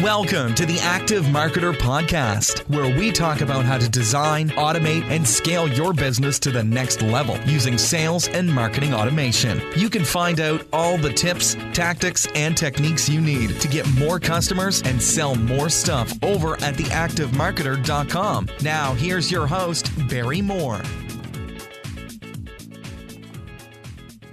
Welcome to the Active Marketer Podcast, where we talk about how to design, automate, and scale your business to the next level using sales and marketing automation. You can find out all the tips, tactics, and techniques you need to get more customers and sell more stuff over at theactivemarketer.com. Now, here's your host, Barry Moore.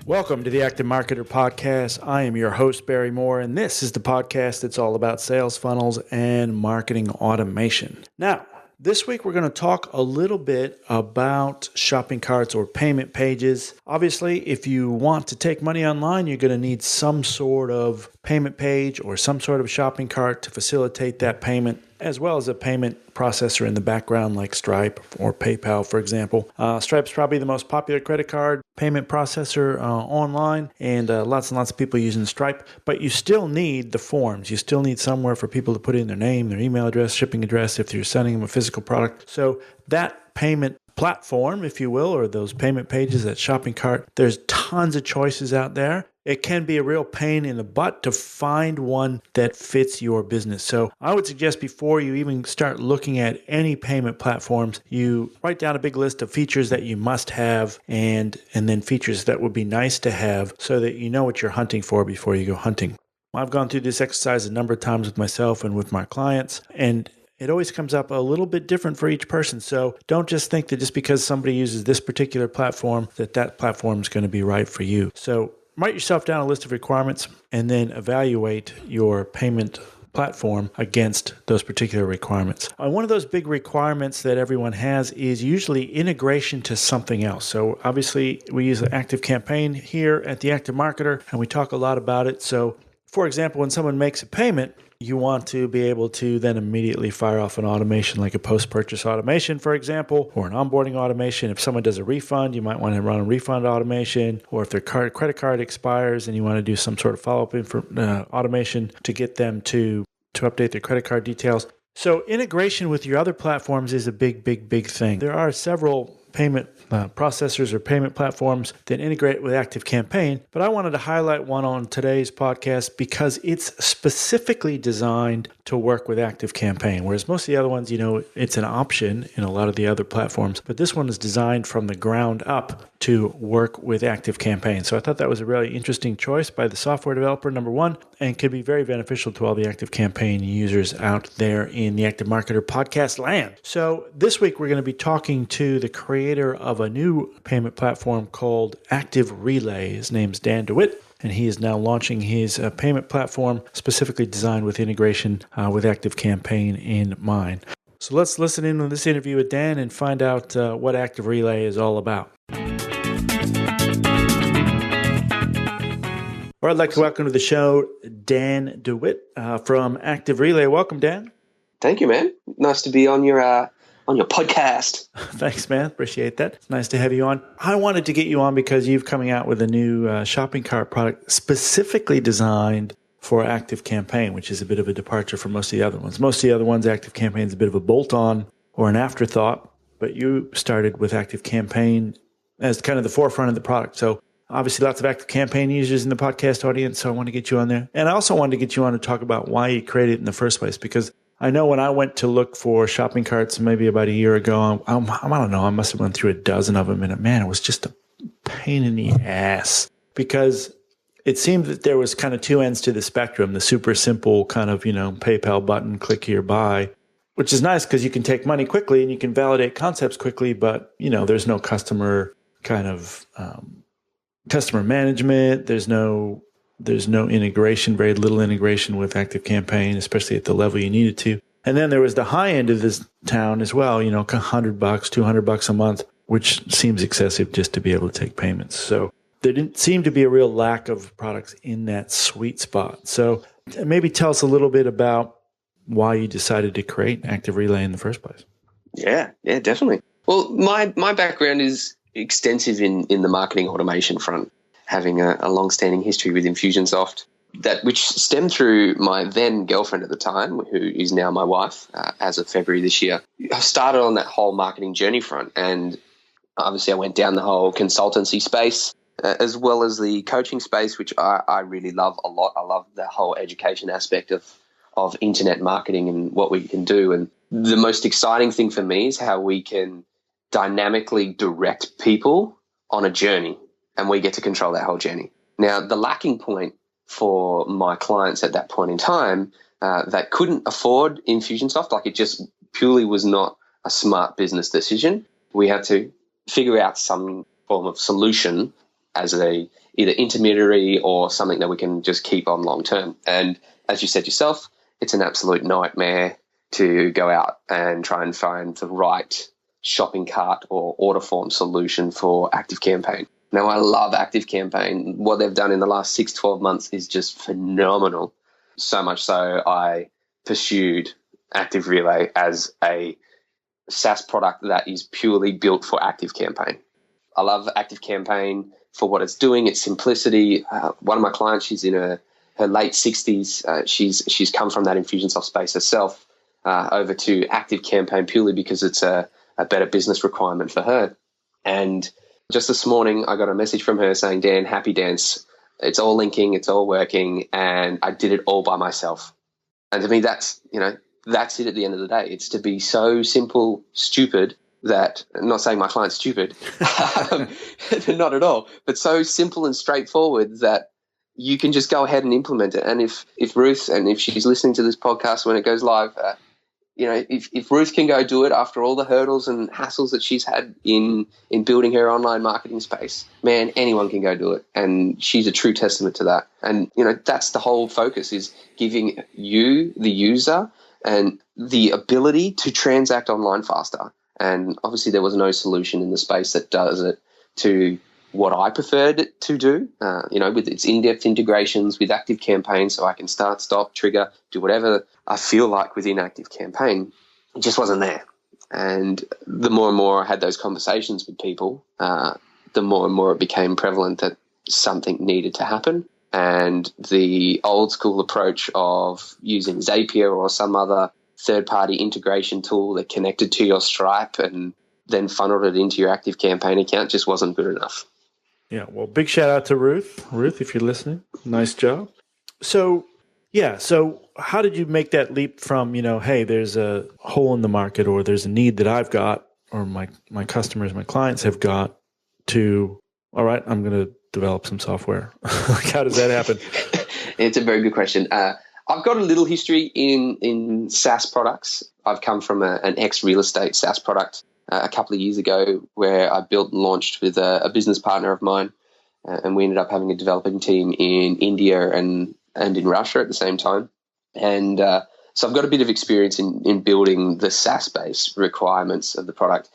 Welcome to the Active Marketer Podcast. I am your host, Barry Moore, and this is the podcast that's all about sales funnels and marketing automation. Now, this week we're going to talk a little bit about shopping carts or payment pages. Obviously, if you want to take money online, you're going to need some sort of payment page or some sort of shopping cart to facilitate that payment, as well as a payment processor in the background like Stripe or PayPal, for example. Stripe's probably the most popular credit card payment processor online, and lots of people using Stripe. But you still need the forms. You still need somewhere for people to put in their name, their email address, shipping address if you're sending them a physical product. So that payment platform, if you will, or those payment pages, that shopping cart, there's tons of choices out there. It can be a real pain in the butt to find one that fits your business. So I would suggest before you even start looking at any payment platforms, you write down a big list of features that you must have and then features that would be nice to have so that you know what you're hunting for before you go hunting. I've gone through this exercise a number of times with myself and with my clients, and it always comes up a little bit different for each person. So don't just think that just because somebody uses this particular platform, that platform is going to be right for you. So write yourself down a list of requirements and then evaluate your payment platform against those particular requirements. One of those big requirements that everyone has is usually integration to something else. So obviously we use ActiveCampaign here at the Active Marketer, and we talk a lot about it. So for example, when someone makes a payment, you want to be able to then immediately fire off an automation like a post-purchase automation, for example, or an onboarding automation. If someone does a refund, you might want to run a refund automation, or if their credit card expires and you want to do some sort of follow-up automation to get them to update their credit card details. So integration with your other platforms is a big thing. There are several payment processors or payment platforms that integrate with ActiveCampaign, but I wanted to highlight one on today's podcast because it's specifically designed to work with ActiveCampaign, whereas most of the other ones, it's an option in a lot of the other platforms, but this one is designed from the ground up to work with ActiveCampaign. So I thought that was a really interesting choice by the software developer, number one, and could be very beneficial to all the ActiveCampaign users out there in the Active Marketer podcast land. So this week we're going to be talking to the creator of a new payment platform called ActiveRelay. His name's Dan Dewitte, and he is now launching his payment platform specifically designed with integration with ActiveCampaign in mind. So let's listen in on this interview with Dan and find out what ActiveRelay is all about. Well, I'd like to welcome to the show Dan Dewitte from ActiveRelay. Welcome, Dan. Thank you, man. Nice to be on your podcast. Thanks, man. Appreciate that. It's nice to have you on. I wanted to get you on because you've coming out with a new shopping cart product specifically designed for ActiveCampaign, which is a bit of a departure from most of the other ones. Most of the other ones, ActiveCampaign is a bit of a bolt-on or an afterthought, but you started with ActiveCampaign as kind of the forefront of the product. So obviously lots of ActiveCampaign users in the podcast audience, so I want to get you on there. And I also wanted to get you on to talk about why you created it in the first place, because I know when I went to look for shopping carts maybe about a year ago, I don't know, I must have went through a dozen of them, and man, it was just a pain in the ass because it seemed that there was kind of two ends to the spectrum, the super simple kind of, PayPal button, click here, buy, which is nice because you can take money quickly and you can validate concepts quickly, but, there's no customer kind of customer management. There's no integration, very little integration with ActiveCampaign, especially at the level you need it to. And then there was the high end of this town as well, $100, $200 a month, which seems excessive just to be able to take payments. So there didn't seem to be a real lack of products in that sweet spot. So maybe tell us a little bit about why you decided to create ActiveRelay in the first place. Yeah, definitely. Well, my background is extensive in the marketing automation front, having a long-standing history with Infusionsoft, which stemmed through my then girlfriend at the time, who is now my wife as of February this year. I started on that whole marketing journey front, and obviously I went down the whole consultancy space as well as the coaching space, which I really love a lot. I love the whole education aspect of of internet marketing and what we can do. And the most exciting thing for me is how we can dynamically direct people on a journey, and we get to control that whole journey. Now, the lacking point for my clients at that point in time that couldn't afford Infusionsoft, like it just purely was not a smart business decision. We had to figure out some form of solution as a either intermediary or something that we can just keep on long term. And as you said yourself, it's an absolute nightmare to go out and try and find the right shopping cart or order form solution for ActiveCampaign. Now, I love ActiveCampaign. What they've done in the last 6-12 months is just phenomenal. So much so, I pursued ActiveRelay as a SaaS product that is purely built for ActiveCampaign. I love ActiveCampaign for what it's doing, its simplicity. One of my clients, she's in her late 60s. She's come from that Infusionsoft space herself over to ActiveCampaign purely because it's a better business requirement for her. And just this morning, I got a message from her saying, Dan, happy dance. It's all linking, it's all working, and I did it all by myself. And to me, that's it at the end of the day. It's to be so simple, stupid, that, I'm not saying my client's stupid, not at all, but so simple and straightforward that you can just go ahead and implement it. And if Ruth, and if she's listening to this podcast when it goes live, if Ruth can go do it after all the hurdles and hassles that she's had in building her online marketing space, man, anyone can go do it. And she's a true testament to that. And, that's the whole focus, is giving you, the user, and the ability to transact online faster. And obviously there was no solution in the space that does it to what I preferred it to do, with its in-depth integrations with ActiveCampaign, so I can start, stop, trigger, do whatever I feel like within ActiveCampaign. It just wasn't there. And the more and more I had those conversations with people, the more and more it became prevalent that something needed to happen. And the old school approach of using Zapier or some other third-party integration tool that connected to your Stripe and then funneled it into your ActiveCampaign account just wasn't good enough. Yeah, well, big shout out to Ruth. Ruth, if you're listening, nice job. So how did you make that leap from, hey, there's a hole in the market, or there's a need that I've got, or my customers, my clients have got, to, all right, I'm going to develop some software? Like, how does that happen? It's a very good question. I've got a little history in SaaS products. I've come from an ex-real estate SaaS product a couple of years ago, where I built and launched with a business partner of mine, and we ended up having a developing team in India and in Russia at the same time. And so I've got a bit of experience in building the SaaS-based requirements of the product.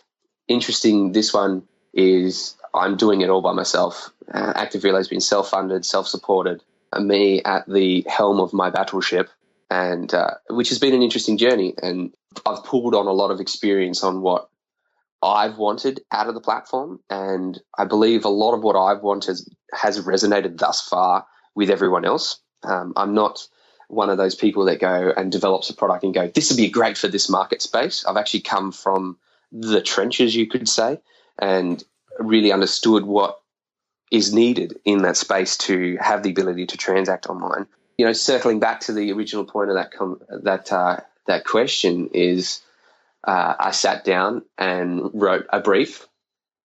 Interesting, this one is I'm doing it all by myself. ActiveRelay has been self-funded, self-supported, me at the helm of my battleship, and which has been an interesting journey. And I've pulled on a lot of experience on what I've wanted out of the platform, and I believe a lot of what I've wanted has resonated thus far with everyone else. I'm not one of those people that go and develops a product and go, this would be great for this market space. I've actually come from the trenches, you could say, and really understood what is needed in that space to have the ability to transact online. Circling back to the original point of that question is, I sat down and wrote a brief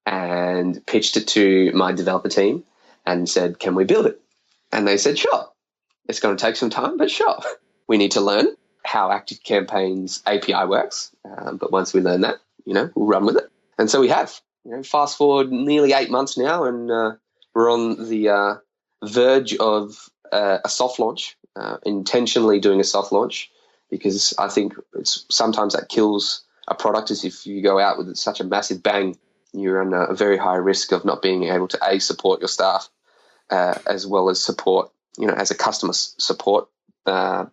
and pitched it to my developer team and said, can we build it? And they said, sure. It's going to take some time, but sure. We need to learn how ActiveCampaign's API works. But once we learn that, we'll run with it. And so we have. Fast forward nearly 8 months now, and we're on the verge of a soft launch, intentionally doing a soft launch, because I think sometimes that kills a product, is if you go out with such a massive bang, you're on a very high risk of not being able to A, support your staff, as well as support, as a customer support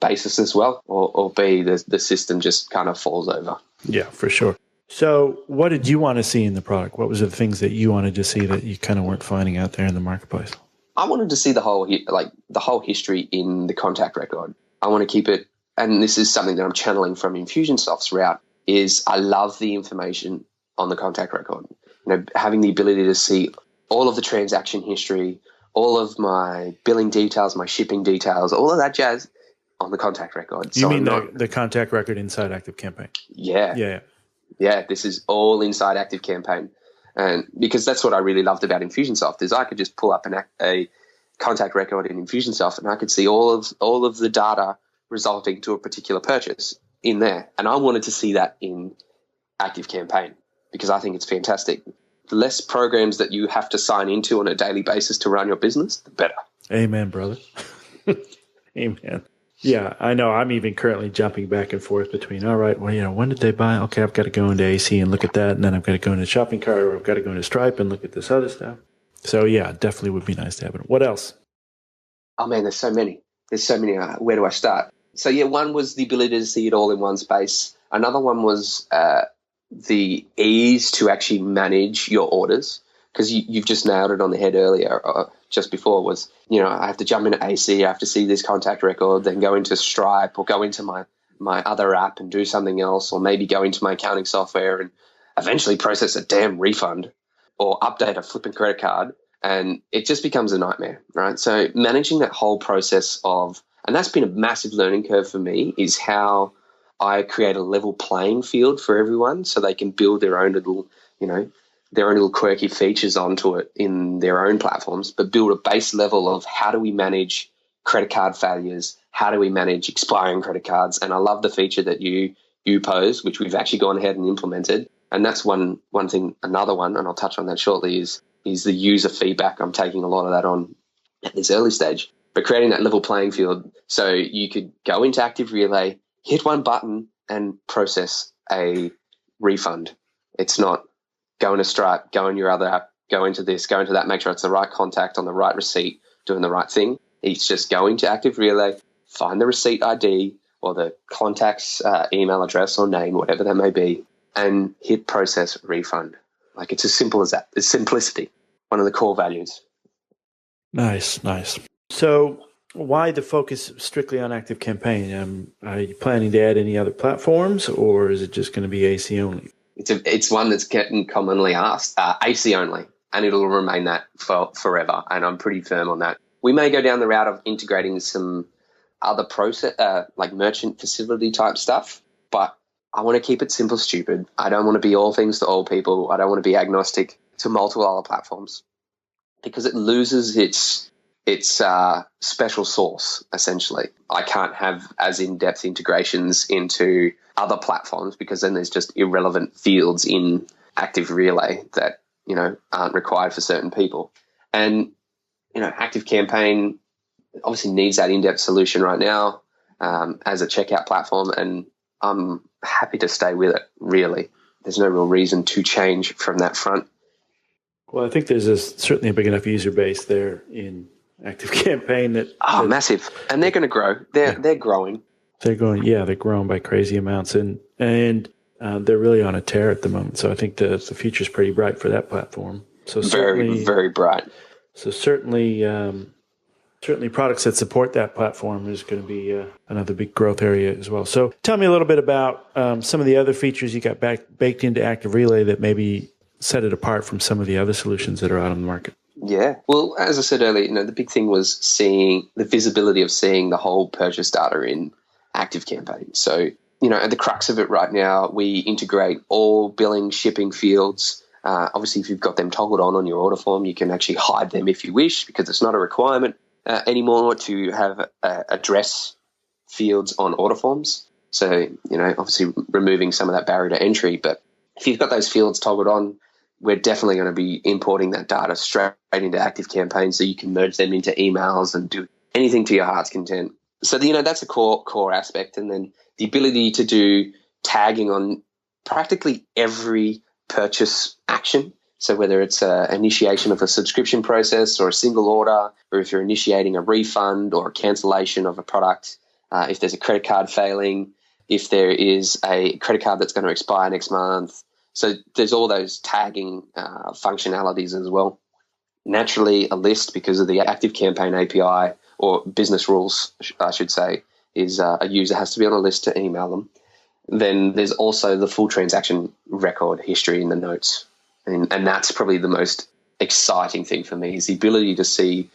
basis as well, or B, the system just kind of falls over. Yeah, for sure. So what did you want to see in the product? What was the things that you wanted to see that you kind of weren't finding out there in the marketplace? I wanted to see the whole history in the contact record. I want to keep it, and this is something that I'm channeling from Infusionsoft's route, is I love the information on the contact record. Having the ability to see all of the transaction history, all of my billing details, my shipping details, all of that jazz on the contact record. You mean the contact record inside ActiveCampaign? Yeah. Yeah, this is all inside ActiveCampaign. And because that's what I really loved about Infusionsoft is I could just pull up a contact record in Infusionsoft and I could see all of the data resulting to a particular purchase in there. And I wanted to see that in ActiveCampaign because I think it's fantastic. The less programs that you have to sign into on a daily basis to run your business, the better. Amen, brother. Amen. Yeah, I know. I'm even currently jumping back and forth between, all right, well, when did they buy? Okay, I've got to go into AC and look at that, and then I've got to go into shopping cart, or I've got to go into Stripe and look at this other stuff. So, yeah, definitely would be nice to have it. What else? Oh, man, there's so many. Where do I start? So, yeah, one was the ability to see it all in one space. Another one was the ease to actually manage your orders, because you've just nailed it on the head earlier, just before was, I have to jump into AC, I have to see this contact record, then go into Stripe or go into my other app and do something else, or maybe go into my accounting software and eventually process a damn refund or update a flipping credit card. And it just becomes a nightmare, right? So managing that whole process and that's been a massive learning curve for me, is how I create a level playing field for everyone so they can build their own little, their own little quirky features onto it in their own platforms, but build a base level of how do we manage credit card failures? How do we manage expiring credit cards? And I love the feature that you pose, which we've actually gone ahead and implemented. And that's one thing. Another one, and I'll touch on that shortly, is the user feedback. I'm taking a lot of that on at this early stage, but creating that level playing field so you could go into ActiveRelay, hit one button and process a refund. It's not go into Stripe, go in your other app, go into this, go into that, make sure it's the right contact on the right receipt, doing the right thing. It's just going to ActiveRelay, find the receipt ID or the contact's email address or name, whatever that may be, and hit process refund. Like, it's as simple as that. It's simplicity, one of the core values. Nice. So why the focus strictly on ActiveCampaign? Are you planning to add any other platforms, or is it just going to be AC only? It's one that's getting commonly asked, AC only, and it'll remain that for forever. And I'm pretty firm on that. We may go down the route of integrating some other process, like merchant facility type stuff, but I want to keep it simple, stupid. I don't want to be all things to all people. I don't want to be agnostic to multiple other platforms, because it loses its special sauce, essentially. I can't have as in-depth integrations into other platforms, because then there's just irrelevant fields in ActiveRelay that, aren't required for certain people. And, ActiveCampaign obviously needs that in-depth solution right now as a checkout platform, and I'm happy to stay with it, really. There's no real reason to change from that front. Well, I think there's certainly a big enough user base there in ActiveCampaign that massive, and they're going to grow. They're growing. They're growing by crazy amounts, and they're really on a tear at the moment. So I think the future's pretty bright for that platform. So very, very bright. So certainly products that support that platform is going to be another big growth area as well. So tell me a little bit about some of the other features you got baked into ActiveRelay that maybe set it apart from some of the other solutions that are out on the market. Yeah. Well, as I said earlier, the big thing was seeing the visibility of seeing the whole purchase data in ActiveCampaign. So, at the crux of it right now, we integrate all billing, shipping fields. Obviously, if you've got them toggled on your order form, you can actually hide them if you wish, because it's not a requirement anymore to have address fields on order forms. So, obviously removing some of that barrier to entry. But if you've got those fields toggled on, we're definitely going to be importing that data straight into ActiveCampaign, so you can merge them into emails and do anything to your heart's content. So, that's a core aspect. And then the ability to do tagging on practically every purchase action. So whether it's initiation of a subscription process or a single order, or if you're initiating a refund or a cancellation of a product, if there's a credit card failing, if there is a credit card that's going to expire next month. So there's all those tagging functionalities as well. Naturally, a list, because of the ActiveCampaign API, or business rules, I should say, is a user has to be on a list to email them. Then there's also the full transaction record history in the notes. And that's probably the most exciting thing for me, is the ability to see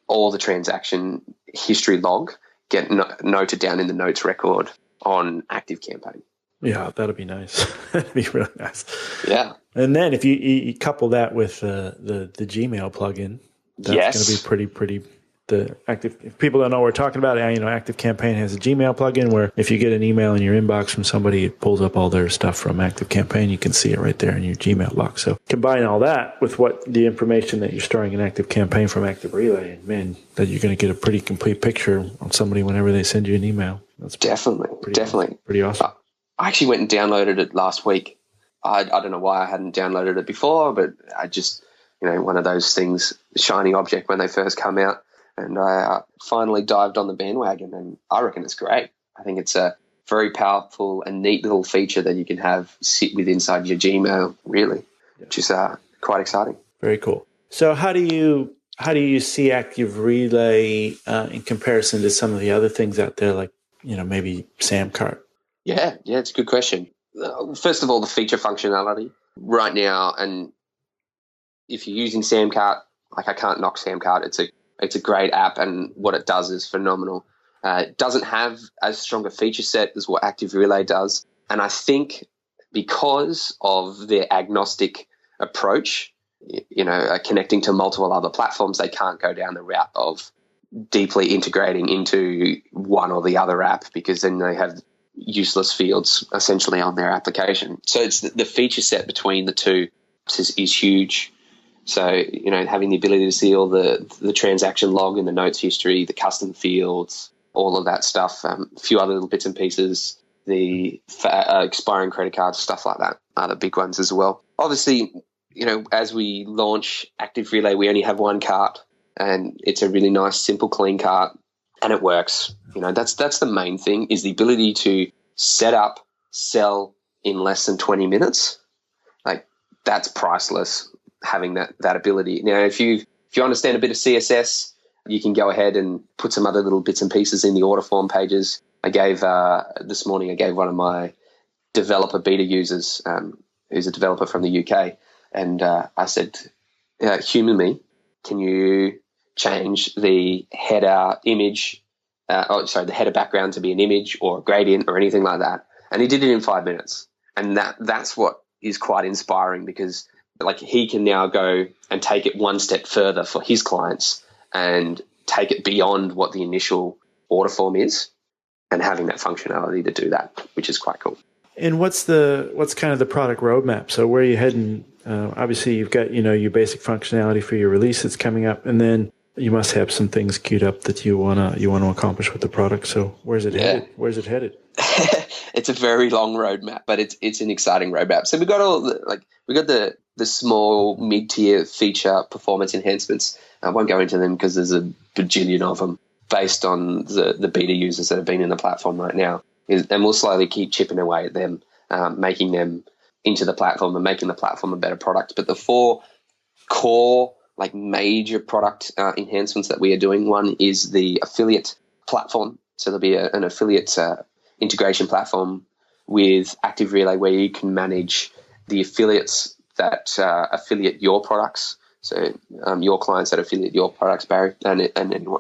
all the transaction history log get noted down in the notes record on ActiveCampaign. Yeah, that'd be nice. That'd be really nice. Yeah. And then if you couple that with the Gmail plugin, that's going to be pretty. If people don't know what we're talking about, ActiveCampaign has a Gmail plugin where if you get an email in your inbox from somebody, it pulls up all their stuff from ActiveCampaign. You can see it right there in your Gmail box. So combine all that with the information that you're storing in ActiveCampaign from ActiveRelay, and man, that you're going to get a pretty complete picture on somebody whenever they send you an email. That's definitely pretty awesome. I actually went and downloaded it last week. I don't know why I hadn't downloaded it before, but I just, one of those things, shiny object when they first come out. And I finally dived on the bandwagon, and I reckon it's great. I think it's a very powerful and neat little feature that you can have sit with inside your Gmail, really, which is quite exciting. Very cool. So how do you see ActiveRelay in comparison to some of the other things out there, like maybe Samcart? Yeah, it's a good question. First of all, the feature functionality right now, and if you're using Samcart, I can't knock Samcart. It's a great app, and what it does is phenomenal. It doesn't have as strong a feature set as what ActiveRelay does, and I think because of their agnostic approach, connecting to multiple other platforms, they can't go down the route of deeply integrating into one or the other app, because then they have useless fields essentially on their application. So it's the feature set between the two is huge. So, having the ability to see all the transaction log and the notes history, the custom fields, all of that stuff, a few other little bits and pieces, the expiring credit cards, stuff like that are the big ones as well. Obviously, as we launch ActiveRelay, we only have one cart, and it's a really nice, simple, clean cart, and it works. That's the main thing, is the ability to set up, sell in less than 20 minutes. That's priceless. Having that ability. Now, if you understand a bit of CSS, you can go ahead and put some other little bits and pieces in the order form pages. This morning I gave one of my developer beta users, who's a developer from the UK, and I said, humour me, can you change the header image, the header background to be an image or a gradient or anything like that? And he did it in 5 minutes. And that's what is quite inspiring, because he can now go and take it one step further for his clients and take it beyond what the initial order form is, and having that functionality to do that, which is quite cool. And what's kind of the product roadmap? So where are you heading? Obviously, you've got your basic functionality for your release that's coming up, and then you must have some things queued up that you want to accomplish with the product. So where's it headed? Where's it headed? It's a very long roadmap, but it's an exciting roadmap. So we got the small mid-tier feature performance enhancements. I won't go into them because there's a bajillion of them based on the beta users that have been in the platform right now. And we'll slowly keep chipping away at them, making them into the platform and making the platform a better product. But the 4 core, major product enhancements that we are doing, one is the affiliate platform. So there'll be an affiliate integration platform with ActiveRelay where you can manage the affiliates that affiliate your products. So your clients that affiliate your products, Barry, and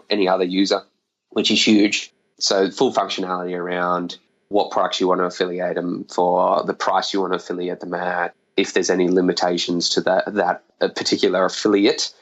any other user, which is huge. So full functionality around what products you want to affiliate them for, the price you want to affiliate them at, if there's any limitations to that particular affiliate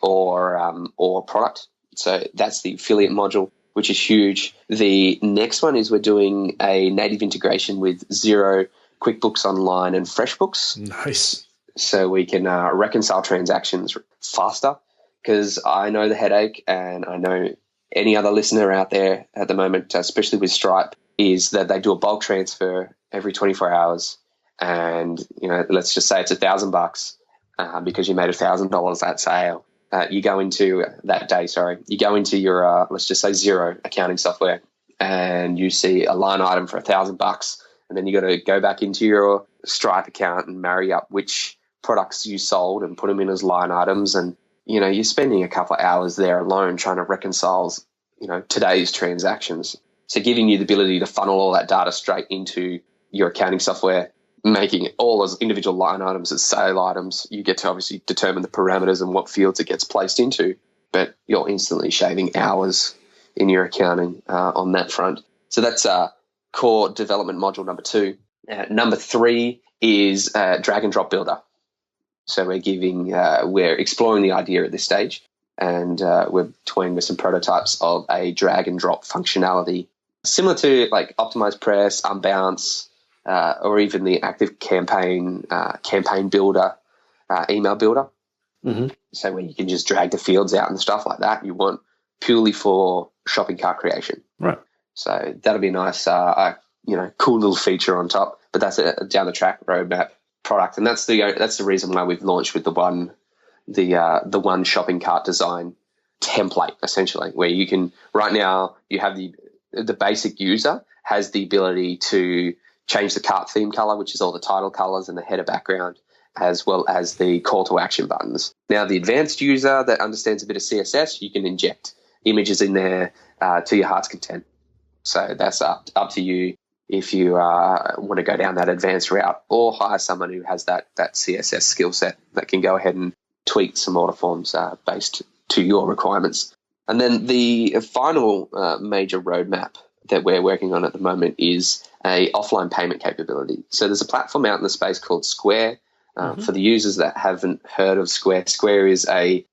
or product. So that's the affiliate module, which is huge. The next one is we're doing a native integration with Xero, QuickBooks Online, and FreshBooks. Nice. So we can reconcile transactions faster, because I know the headache, and I know any other listener out there at the moment, especially with Stripe, is that they do a bulk transfer every 24 hours. And, let's just say it's $1,000 because you made $1,000 that sale. You go into your, let's just say Xero accounting software, and you see a line item for $1,000. And then you got to go back into your Stripe account and marry up which products you sold and put them in as line items. And, you're spending a couple of hours there alone trying to reconcile, today's transactions. So giving you the ability to funnel all that data straight into your accounting software, making it all as individual line items, as sale items. You get to obviously determine the parameters and what fields it gets placed into, but you're instantly shaving hours in your accounting on that front. So that's core development module number 2. Number 3 is drag and drop builder. So we're exploring the idea at this stage, and we're toying with some prototypes of a drag and drop functionality similar to like Optimized Press, Unbounce, or even the ActiveCampaign campaign builder, email builder. Mm-hmm. So where you can just drag the fields out and stuff like that. You want purely for shopping cart creation. Right. So that'll be a nice, cool little feature on top. But that's a down the track roadmap product, and that's the reason why we've launched with the one shopping cart design template, essentially, where you can right now you have the basic user has the ability to change the cart theme color, which is all the title colors and the header background, as well as the call to action buttons. Now, the advanced user that understands a bit of CSS, you can inject images in there to your heart's content. So that's up to you if you want to go down that advanced route, or hire someone who has that CSS skill set that can go ahead and tweak some order forms based to your requirements. And then the final major roadmap that we're working on at the moment is a offline payment capability. So there's a platform out in the space called Square. For the users that haven't heard of Square, Square is a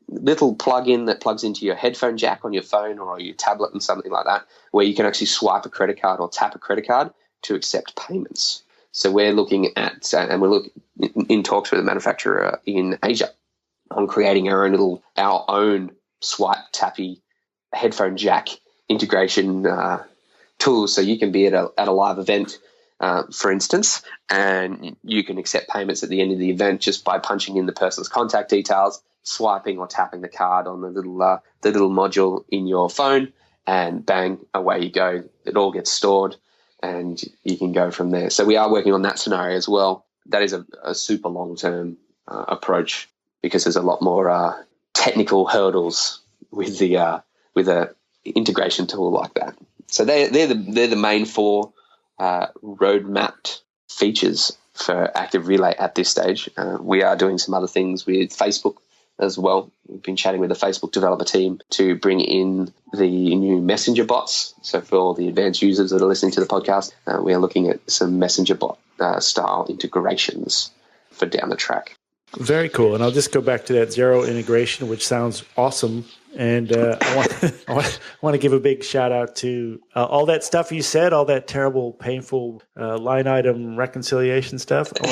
little plug-in that plugs into your headphone jack on your phone or your tablet and something like that, where you can actually swipe a credit card or tap a credit card to accept payments. So we're looking at, and we're in talks with a manufacturer in Asia on creating our own swipe tappy headphone jack integration tool. So you can be at a live event, for instance, and you can accept payments at the end of the event just by punching in the person's contact details, swiping or tapping the card on the little module in your phone, and bang, away you go. It all gets stored, and you can go from there. So we are working on that scenario as well. That is a super long-term approach, because there's a lot more technical hurdles with a integration tool like that. So they're the main 4 roadmapped features for ActiveRelay at this stage. We are doing some other things with Facebook as well. We've been chatting with the Facebook developer team to bring in the new messenger bots. So for all the advanced users that are listening to the podcast, we are looking at some messenger bot style integrations for down the track. Very cool. And I'll just go back to that zero integration, which sounds awesome. And I want to give a big shout out to all that stuff you said, all that terrible, painful line item reconciliation stuff. I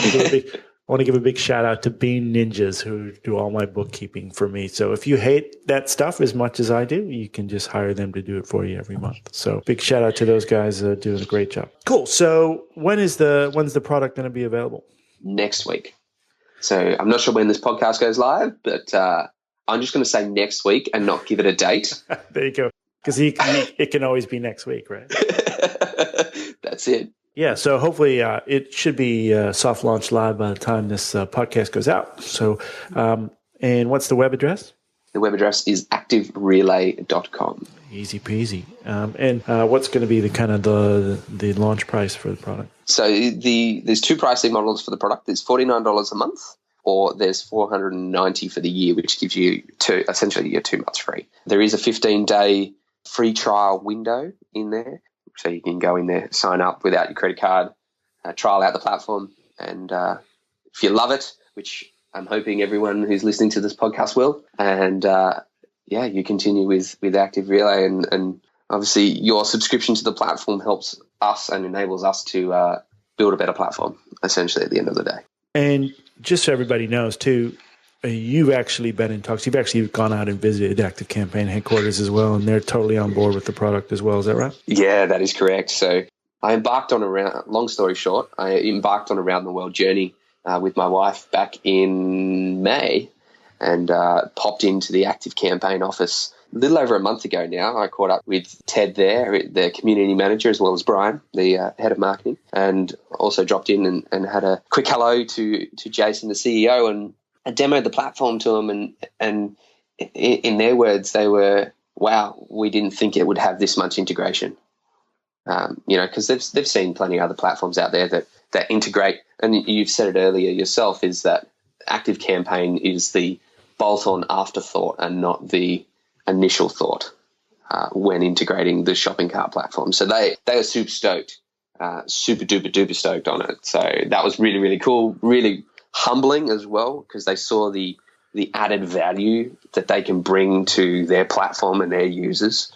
want to give a big shout out to Bean Ninjas, who do all my bookkeeping for me. So if you hate that stuff as much as I do, you can just hire them to do it for you every month. So big shout out to those guys doing a great job. Cool. So when's the product going to be available? Next week. So I'm not sure when this podcast goes live, but I'm just going to say next week and not give it a date. There you go. Because it can always be next week, right? That's it. Yeah, so hopefully it should be soft launch live by the time this podcast goes out. So, and what's the web address? The web address is activerelay.com. Easy peasy. And what's going to be the launch price for the product? So there's 2 pricing models for the product. There's $49 a month, or there's $490 for the year, which gives you essentially your 2 months free. There is a 15-day free trial window in there, so you can go in there, sign up without your credit card, trial out the platform, and if you love it, which I'm hoping everyone who's listening to this podcast will, and you continue with ActiveRelay, and obviously your subscription to the platform helps us and enables us to build a better platform, essentially, at the end of the day. And just so everybody knows, too, you've actually been in talks. You've actually gone out and visited ActiveCampaign headquarters as well, and they're totally on board with the product as well. Is that right? Yeah, that is correct. So I embarked on long story short, I embarked on a round-the-world journey with my wife back in May, and popped into the ActiveCampaign office a little over a month ago now. I caught up with Ted there, the community manager, as well as Brian, the head of marketing, and also dropped in and had a quick hello to Jason, the CEO, and I demoed the platform to them, and in their words, they were, wow, we didn't think it would have this much integration. Because they've seen plenty of other platforms out there that integrate, and you've said it earlier yourself, is that ActiveCampaign is the bolt-on afterthought and not the initial thought. when integrating the shopping cart platform. So they are super stoked, super duper duper stoked on it. So that was really, really cool, really humbling as well, because they saw the added value that they can bring to their platform and their users.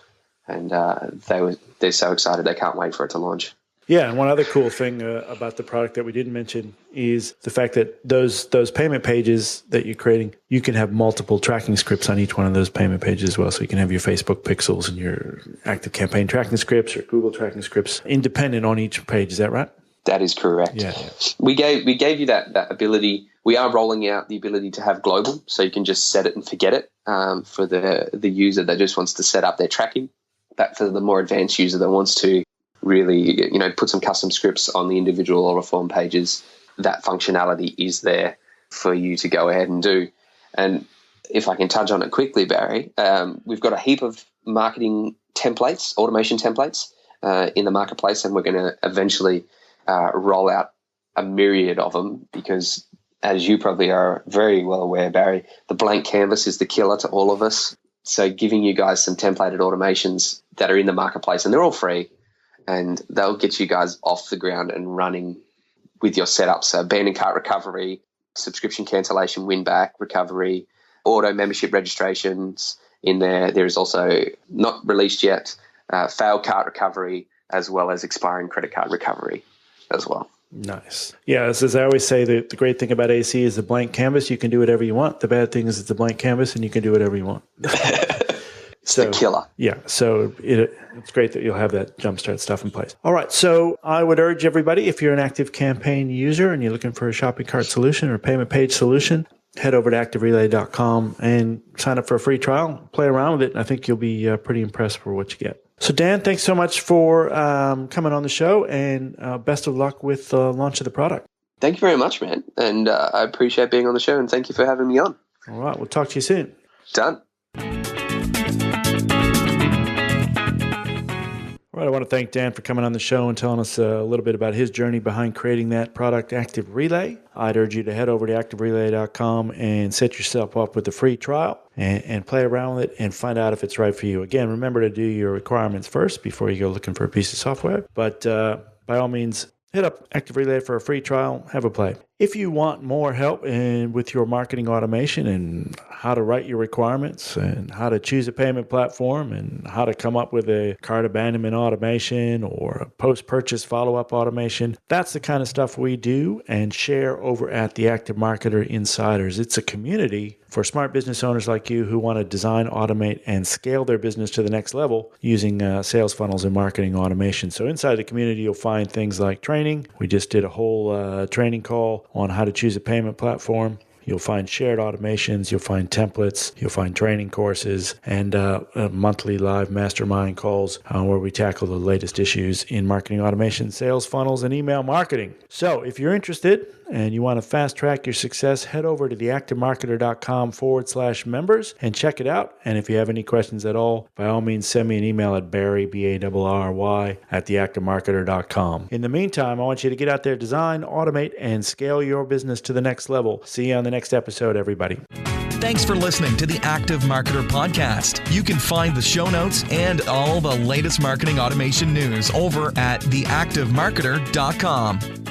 And they're so excited, they can't wait for it to launch. Yeah, and one other cool thing about the product that we didn't mention is the fact that those payment pages that you're creating, you can have multiple tracking scripts on each one of those payment pages as well. So you can have your Facebook pixels and your ActiveCampaign tracking scripts or Google tracking scripts independent on each page. Is that right? That is correct. Yeah. We gave you that ability. We are rolling out the ability to have global, so you can just set it and forget it for the user that just wants to set up their tracking. But for the more advanced user that wants to really, put some custom scripts on the individual order form pages, that functionality is there for you to go ahead and do. And if I can touch on it quickly, Barry, we've got a heap of marketing templates, automation templates in the marketplace, and we're going to eventually roll out a myriad of them because, as you probably are very well aware, Barry, the blank canvas is the killer to all of us. So giving you guys some templated automations that are in the marketplace, and they're all free, and they'll get you guys off the ground and running with your setup. So abandoned cart recovery, subscription cancellation win-back recovery, auto membership registrations in there. There is also, not released yet, failed cart recovery, as well as expiring credit card recovery as well. Nice. Yeah, as I always say, the great thing about AC is the blank canvas. You can do whatever you want. The bad thing is it's a blank canvas and you can do whatever you want. It's the killer. Yeah, so it's great that you'll have that jumpstart stuff in place. All right, so I would urge everybody, if you're an ActiveCampaign user and you're looking for a shopping cart solution or a payment page solution, head over to ActiveRelay.com and sign up for a free trial. Play around with it, and I think you'll be pretty impressed for what you get. So, Dan, thanks so much for coming on the show, and best of luck with the launch of the product. Thank you very much, man. And I appreciate being on the show, and thank you for having me on. All right, we'll talk to you soon. Done. All right, I want to thank Dan for coming on the show and telling us a little bit about his journey behind creating that product, ActiveRelay. I'd urge you to head over to ActiveRelay.com and set yourself up with a free trial and play around with it and find out if it's right for you. Again, remember to do your requirements first before you go looking for a piece of software. But by all means, hit up ActiveRelay for a free trial. Have a play. If you want more help with your marketing automation and how to write your requirements and how to choose a payment platform and how to come up with a cart abandonment automation or a post-purchase follow-up automation, that's the kind of stuff we do and share over at the Active Marketer Insiders. It's a community for smart business owners like you who want to design, automate, and scale their business to the next level using sales funnels and marketing automation. So inside the community, you'll find things like training. We just did a whole training call on how to choose a payment platform. You'll find shared automations, you'll find templates, you'll find training courses, and monthly live mastermind calls where we tackle the latest issues in marketing automation, sales funnels, and email marketing. So if you're interested and you want to fast track your success, head over to theactivemarketer.com/members and check it out. And if you have any questions at all, by all means, send me an email at Barry, BARRY, at theactivemarketer.com. In the meantime, I want you to get out there, design, automate, and scale your business to the next level. See you on the next episode, everybody. Thanks for listening to the Active Marketer Podcast. You can find the show notes and all the latest marketing automation news over at theactivemarketer.com.